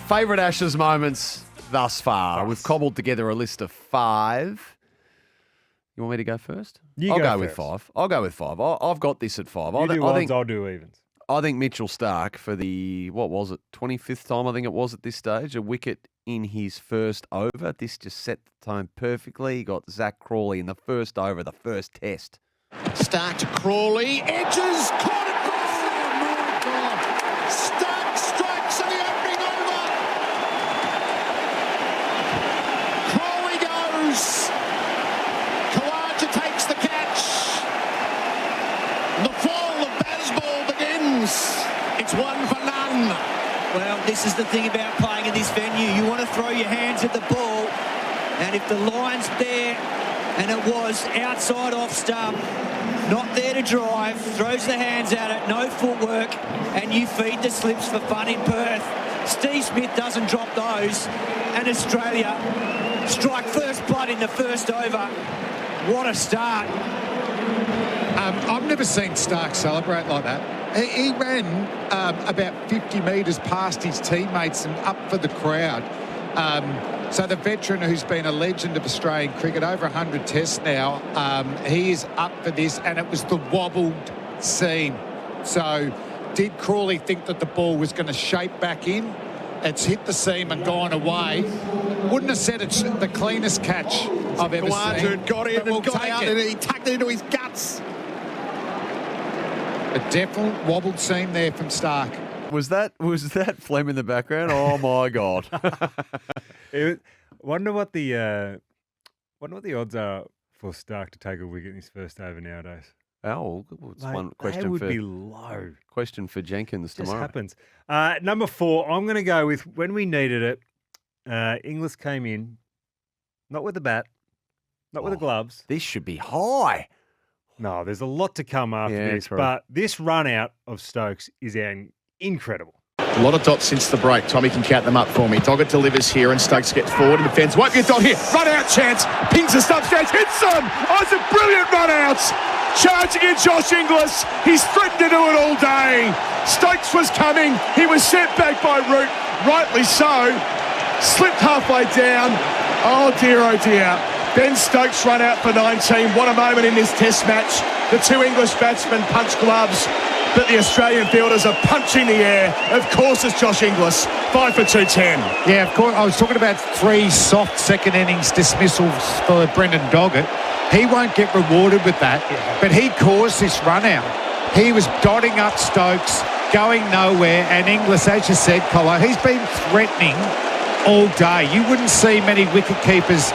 Favourite Ashes moments thus far. We've cobbled together a list of 5. You want me to go first? I'll go with 5. I'll go with 5. I've got this at 5. You do odds, I'll do evens. I think Mitchell Starc for the, 25th time I think it was at this stage, a wicket in his first over. This just set the tone perfectly. He got Zach Crawley in the first over, the first test. Starc to Crawley, edges, caught it. Oh my God! Starc strikes in the opening over. Crawley goes. Kawaja takes the catch. The fall of Bazball begins. It's 1 for none. Well, this is the thing about playing in this venue. You want to throw your hands at the ball, and if the line's there, and it was outside off stump, not there to drive, throws the hands at it, no footwork, and you feed the slips for fun in Perth. Steve Smith doesn't drop those, and Australia strike first blood in the first over. What a start. I've never seen Starc celebrate like that. He ran about 50 metres past his teammates and up for the crowd. So the veteran who's been a legend of Australian cricket, over 100 tests now, he is up for this, and it was the wobbled seam. So did Crawley think that the ball was going to shape back in? It's hit the seam and gone away. Wouldn't have said it's the cleanest catch I've ever seen. Got in and got out, and he tucked it into his guts. A definite wobbled seam there from Starc. Was that phlegm in the background? Oh my God! Wonder what the odds are for Starc to take a wicket in his first over nowadays. Oh, it's one question they would be low. Question for Jenkins tomorrow. Just happens. Number 4, I'm going to go with when we needed it. Inglis came in, not with the bat, not with the gloves. This should be high. No, there's a lot to come after this, true. but this run out of Stokes is incredible. A lot of dots since the break. Tommy can count them up for me. Doggett delivers here, and Stokes gets forward in defence. Won't be a dot here. Run out chance. Pings the stump stage. Hits them. Oh, it's a brilliant run out. Charging in Josh Inglis. He's threatened to do it all day. Stokes was coming. He was sent back by Root. Rightly so. Slipped halfway down. Oh dear, oh dear. Ben Stokes run out for 19. What a moment in this test match. The 2 English batsmen punch gloves, but the Australian fielders are punching the air. Of course it's Josh Inglis. 5 for 210. Yeah, of course. I was talking about 3 soft second innings dismissals for Brendan Doggett. He won't get rewarded with that, but he caused this run out. He was dotting up Stokes, going nowhere, and Inglis, as you said, Colo, he's been threatening all day. You wouldn't see many wicket keepers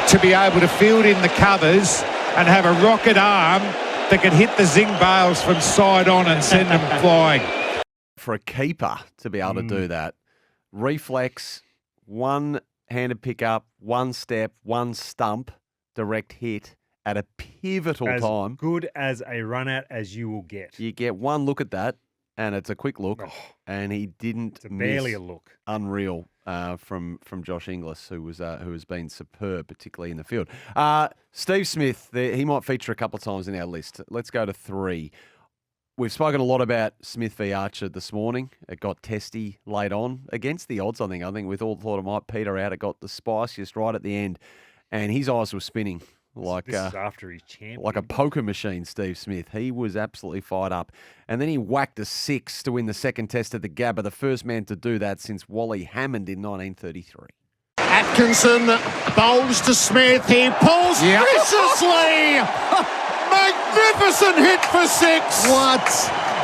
to be able to field in the covers and have a rocket arm that could hit the zing bails from side on and send them flying. For a keeper to be able to do that, reflex, one-handed pick-up, one step, one stump, direct hit at a pivotal time. As good as a run-out as you will get. You get one look at that, and it's a quick look, and he didn't It's barely a look. Unreal from Josh Inglis, who has been superb, particularly in the field. Steve Smith, he might feature a couple of times in our list. Let's go to 3. We've spoken a lot about Smith v Archer this morning. It got testy late on against the odds, I think. I think we all thought it might peter out. It got the spiciest right at the end, and his eyes were spinning. Like this is after he's champion. Like a poker machine, Steve Smith. He was absolutely fired up. And then he whacked a 6 to win the second test at the Gabba, the first man to do that since Wally Hammond in 1933. Atkinson bowls to Smith. He pulls viciously. Magnificent hit for 6. What?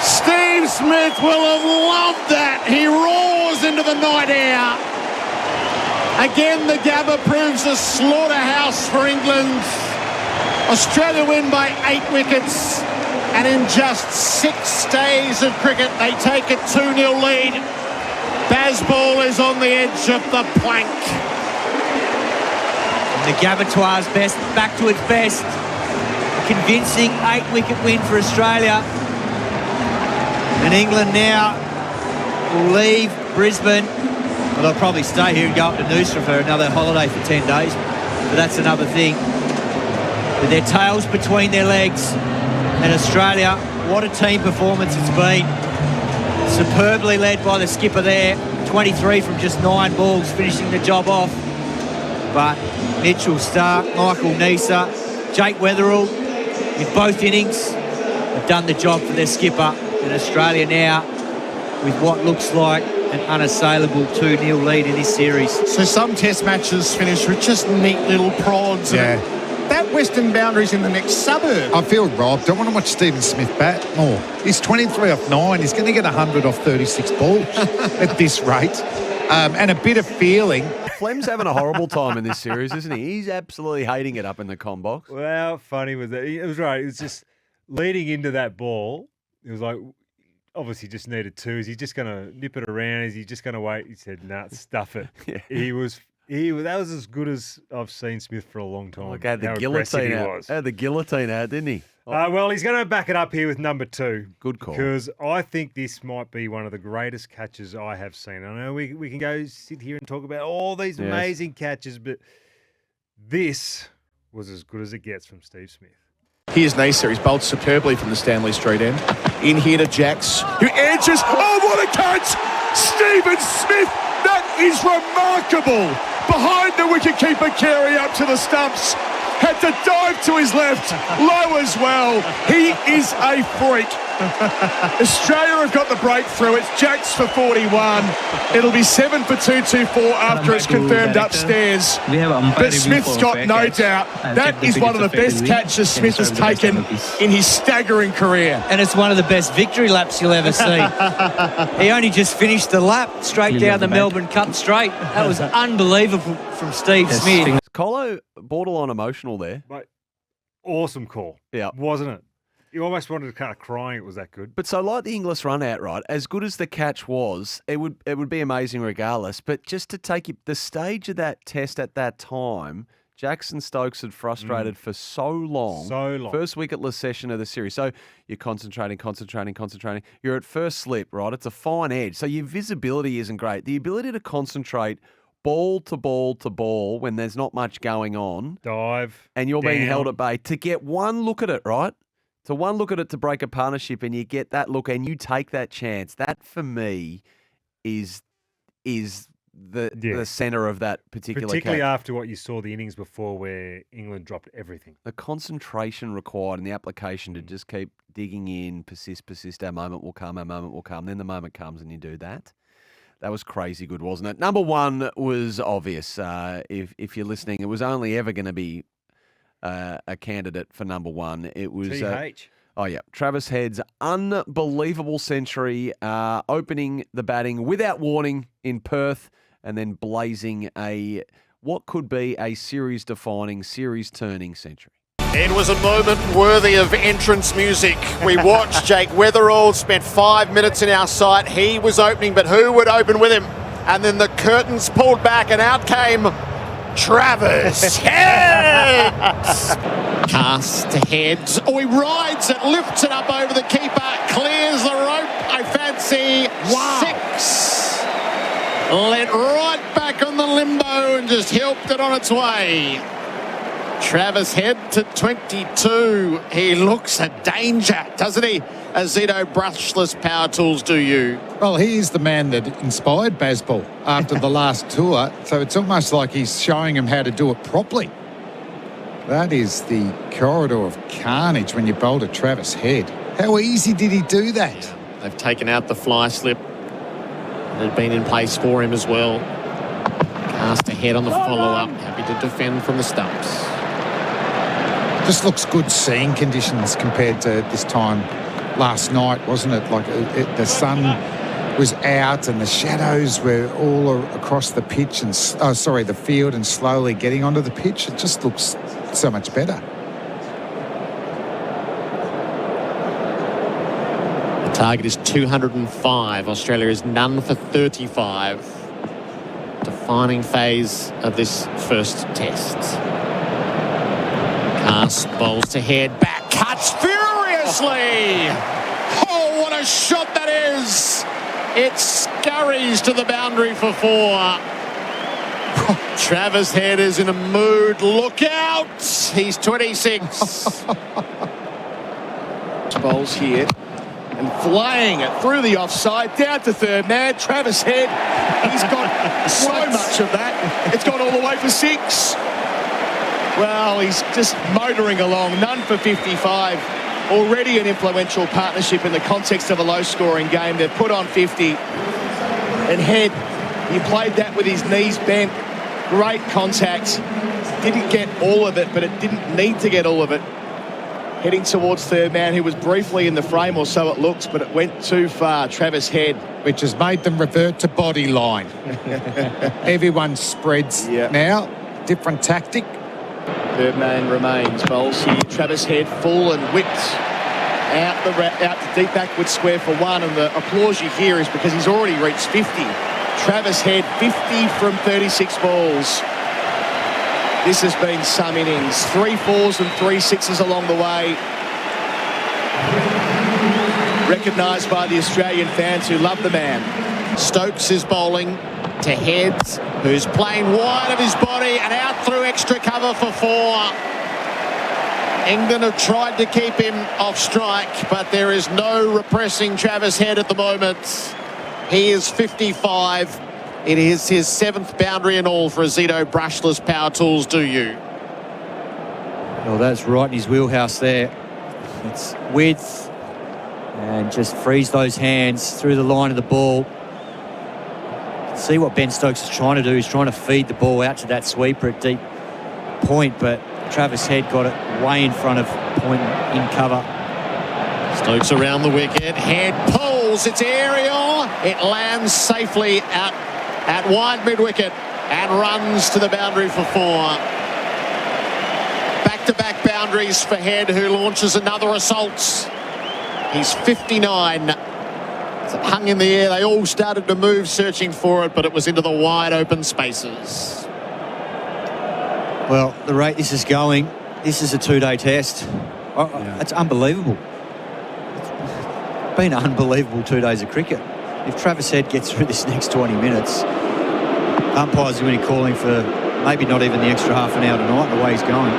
Steve Smith will have loved that. He roars into the night air. Again, the Gabba proves a slaughterhouse for England. Australia win by 8 wickets, and in just 6 days of cricket, they take a 2-0 lead. Bazball is on the edge of the plank. And the Gabatoire's best, back to its best. Convincing 8-wicket win for Australia. And England now will leave Brisbane. Well, they'll probably stay here and go up to Noosa for another holiday for 10 days. But that's another thing. With their tails between their legs. And Australia, what a team performance it's been. Superbly led by the skipper there. 23 from just 9 balls, finishing the job off. But Mitchell Starc, Michael Neser, Jake Weatherall, in both innings, have done the job for their skipper. And Australia now with what looks like an unassailable 2-0 lead in this series. So some test matches finish with just neat little prods. Yeah. That western boundary's in the next suburb. I feel robbed. I want to watch Stephen Smith bat more. He's 23 off 9. He's going to get 100 off 36 balls at this rate. And a bit of feeling. Flem's having a horrible time in this series, isn't he? He's absolutely hating it up in the com box. Well, how funny was that? It was right. It was just leading into that ball. It was like, obviously just needed 2. Is he just going to nip it around? Is he just going to wait? He said, nah, stuff it. Yeah. That was as good as I've seen Smith for a long time. Look, had the How guillotine aggressive he out. was. Had the guillotine out, didn't he? Well, he's going to back it up here with number 2. Good call. Because I think this might be one of the greatest catches I have seen. I know we can go sit here and talk about all these amazing catches, but this was as good as it gets from Steve Smith. Here's Neser. He's bowled superbly from the Stanley Street end. In here to Jacks, who answers. Oh, what a catch! Stephen Smith! That is remarkable! Behind the wicketkeeper, Carey up to the stumps. Had to dive to his left. Low as well. He is a freak. Australia have got the breakthrough. It's Jacks for 41. It'll be 7 for 224 after it's confirmed upstairs. But Smith's got no doubt. That is one of the best catches Smith has taken in his staggering career. And it's one of the best victory laps you'll ever see. He only just finished the lap straight down the Melbourne Cup straight. That was unbelievable from Steve Smith. Colo borderline emotional there. Mate, awesome call. Yeah. Wasn't it? You almost wanted to kind of crying it was that good. But so like the Inglis run out, right, as good as the catch was, it would be amazing regardless. But just to take the stage of that test at that time, Jackson Stokes had frustrated for so long. So long. First wicketless session of the series. So you're concentrating. You're at first slip, right? It's a fine edge. So your visibility isn't great. The ability to concentrate ball to ball to ball when there's not much going on. Dive. And you're being down. held at bay. To get one look at it, right? To one look at it to break a partnership and you get that look and you take that chance. That, for me, is the centre of that particular Particularly catch. after what you saw the innings before where England dropped everything. The concentration required and the application to just keep digging in, persist. Our moment will come. Then the moment comes and you do that. That was crazy good, wasn't it? Number 1 was obvious. If you're listening, it was only ever going to be a candidate for number 1. It was TH. Travis Head's unbelievable century, opening the batting without warning in Perth, and then blazing what could be a series-defining, series-turning century. It was a moment worthy of entrance music. We watched Jake Weatherall, spent 5 minutes in our sight. He was opening, but who would open with him? And then the curtains pulled back and out came Travis Heads. Cast to Heads. Oh, he rides it, lifts it up over the keeper, clears the rope. I fancy 6. Let right back on the limbo and just helped it on its way. Travis Head to 22. He looks a danger, doesn't he? Azito brushless power tools do you. Well, he is the man that inspired Bazball after the last tour, so it's almost like he's showing him how to do it properly. That is the corridor of carnage when you bowl to Travis Head. How easy did he do that? They've taken out the fly slip. It had been in place for him as well. Cast ahead on the follow-up. Happy to defend from the stumps. Just looks good seeing conditions compared to this time last night, wasn't it? Like the sun was out and the shadows were all across the pitch and the field and slowly getting onto the pitch. It just looks so much better. The target is 205. Australia is none for 35. Defining phase of this first test. Cast bowls to Head, back cuts furiously. Oh, what a shot that is. It scurries to the boundary for 4. Travis Head is in a mood. Look out. He's 26. Bowls here. and flaying it through the offside, down to third man, Travis Head. He's got so much of that. It's gone all the way for 6. Well, he's just motoring along, none for 55. Already an influential partnership in the context of a low-scoring game. They've put on 50. And Head, he played that with his knees bent. Great contact. Didn't get all of it, but it didn't need to get all of it. Heading towards third man, who was briefly in the frame, or so it looks, but it went too far. Travis Head. Which has made them revert to body line. Everyone spreads now. Different tactic. Third man remains. Bowls here. Travis Head full and whipped out to deep backward square for 1. And the applause you hear is because he's already reached 50. Travis Head, 50 from 36 balls. This has been some innings. 3 4s and 3 6s along the way. Recognised by the Australian fans who love the man. Stokes is bowling to Head, who's playing wide of his body and out through extra cover for 4. England have tried to keep him off strike, but there is no repressing Travis Head at the moment. He is 55. It is his 7th boundary and all for Azito brushless power tools. Do you? Well, that's right in his wheelhouse there. It's width and just freeze those hands through the line of the ball. See what Ben Stokes is trying to do. He's trying to feed the ball out to that sweeper at deep point, but Travis Head got it way in front of point in cover. Stokes around the wicket. Head pulls. It's aerial. It lands safely out at wide mid-wicket and runs to the boundary for 4. Back-to-back boundaries for Head, who launches another assault. He's 59. It's hung in the air. They all started to move, searching for it, but it was into the wide open spaces. Well, the rate this is going, this is a 2-day test. It's unbelievable. It's been an unbelievable 2 days of cricket. If Travis Head gets through this next 20 minutes, umpires are going to be calling for maybe not even the extra half an hour tonight, the way he's going.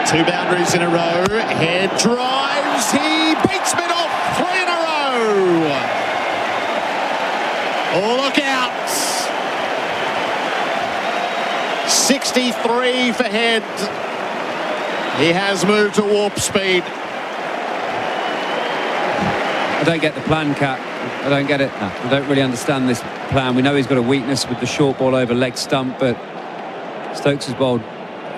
2 boundaries in a row. Head drives. He beats mid off. 3 in a row. Oh, look out. 63 for Head. He has moved to warp speed. I don't get the plan, Cat. I don't get it. No. I don't really understand this plan. We know he's got a weakness with the short ball over leg stump, but Stokes has bowled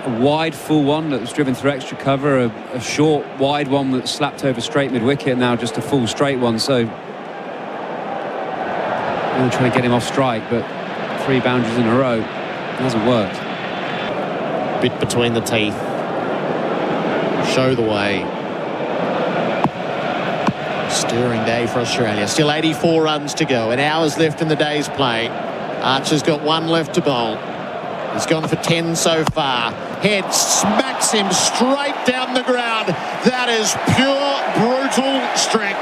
a wide full one that was driven through extra cover, a short wide one that slapped over straight mid-wicket, now just a full straight one. So I'm going to try to get him off strike, but 3 boundaries in a row, it hasn't worked. Bit between the teeth. Show the way. Stirring day for Australia. Still 84 runs to go. An hour's left in the day's play. Archer's got 1 left to bowl. He's gone for 10 so far. Head smacks him straight down the ground. That is pure, brutal strength.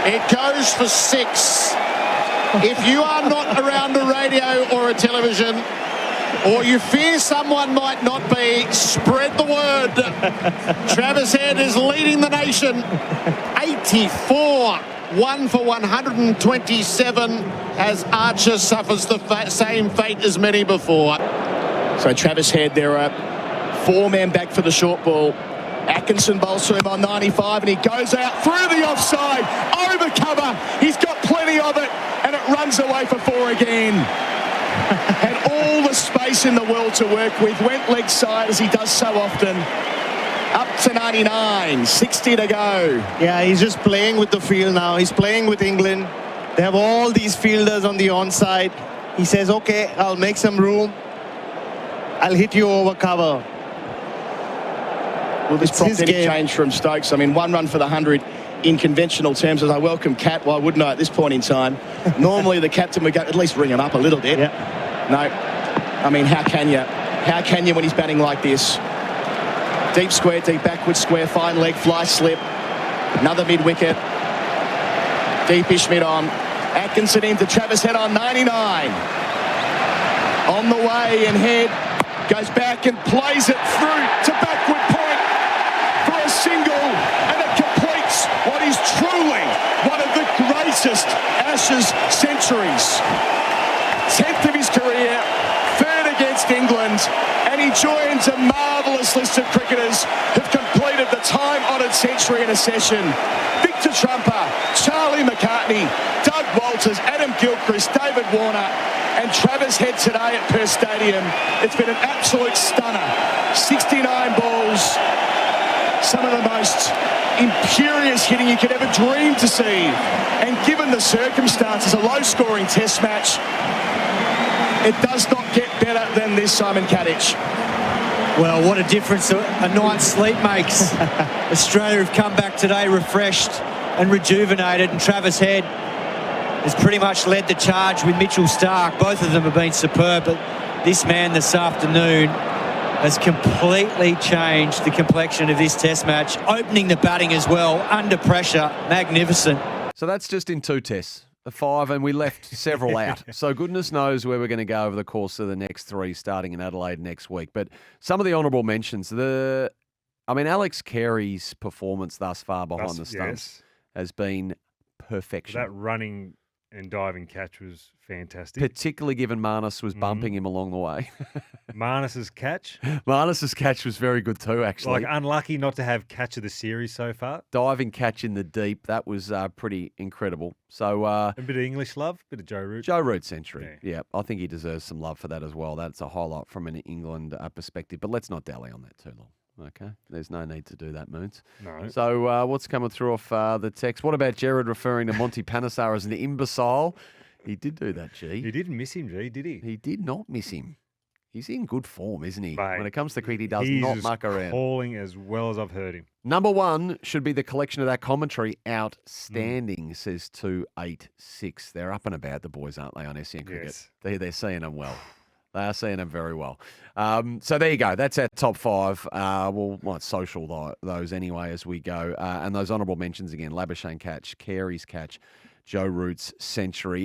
It goes for 6. If you are not around a radio or a television, or you fear someone might not be, spread the word. Travis Head is leading the nation. 84, 1 for 127, as Archer suffers the same fate as many before. So Travis Head, there are 4 men back for the short ball. Atkinson bowls to him on 95 and he goes out through the offside, over cover. He's got plenty of it and it runs away for 4 again. Had all the space in the world to work with, went leg side as he does so often. Up to 99, 60 to go. Yeah, he's just playing with the field now. He's playing with England. They have all these fielders on the onside. He says, okay, I'll make some room. I'll hit you over cover. Will this prompt any change from Stokes? I mean, 1 run for the 100 in conventional terms. As I welcome Cat, why wouldn't I at this point in time? Normally the captain would go, at least ring him up a little bit. Yeah. No, I mean, how can you? How can you when he's batting like this? Deep square, deep backward square, fine leg, fly slip. Another mid-wicket. Deepish mid-on. Atkinson into Travis Head on 99. On the way, and Head goes back and plays it through to backward point for a single, and it completes what is fastest Ashes centuries. 10th of his career, 3rd against England, and he joins a marvellous list of cricketers who've completed the time-honoured century in a session. Victor Trumper, Charlie McCartney, Doug Walters, Adam Gilchrist, David Warner, and Travis Head today at Perth Stadium. It's been an absolute stunner. 69 balls, some of the most imperious hitting you could ever dream to see. And given the circumstances, a low-scoring test match, it does not get better than this, Simon Kadich. Well, what a difference a night's sleep makes. Australia have come back today refreshed and rejuvenated, and Travis Head has pretty much led the charge with Mitchell Starc. Both of them have been superb, but this man this afternoon has completely changed the complexion of this test match, opening the batting as well, under pressure, magnificent. So that's just in 2 tests, the 5, and we left several out. So goodness knows where we're going to go over the course of the next 3, starting in Adelaide next week. But some of the honourable mentions, Alex Carey's performance thus far behind the stumps has been perfection. That running and diving catch was fantastic. Particularly given Marnus was bumping him along the way. Marnus's catch? Marnus's catch was very good too, actually. Like, unlucky not to have catch of the series so far. Diving catch in the deep, that was pretty incredible. So a bit of English love, a bit of Joe Root. Joe Root century. Yeah, I think he deserves some love for that as well. That's a highlight from an England perspective. But let's not dally on that too long. Okay, there's no need to do that, Moons. No. So what's coming through off the text? What about Jared referring to Monty Panesar as an imbecile? He did do that, G. He didn't miss him, G, did he? He did not miss him. He's in good form, isn't he? Mate, when it comes to cricket, he does not muck around. He's calling as well as I've heard him. Number 1 should be the collection of that commentary. Outstanding, says 286. They're up and about, the boys, aren't they, on SEN Cricket? Yes. They're seeing them well. They are seeing them very well. So there you go. That's our top 5. We'll might social those anyway as we go. And those honourable mentions again, Labuschagne catch, Carey's catch, Joe Root's century.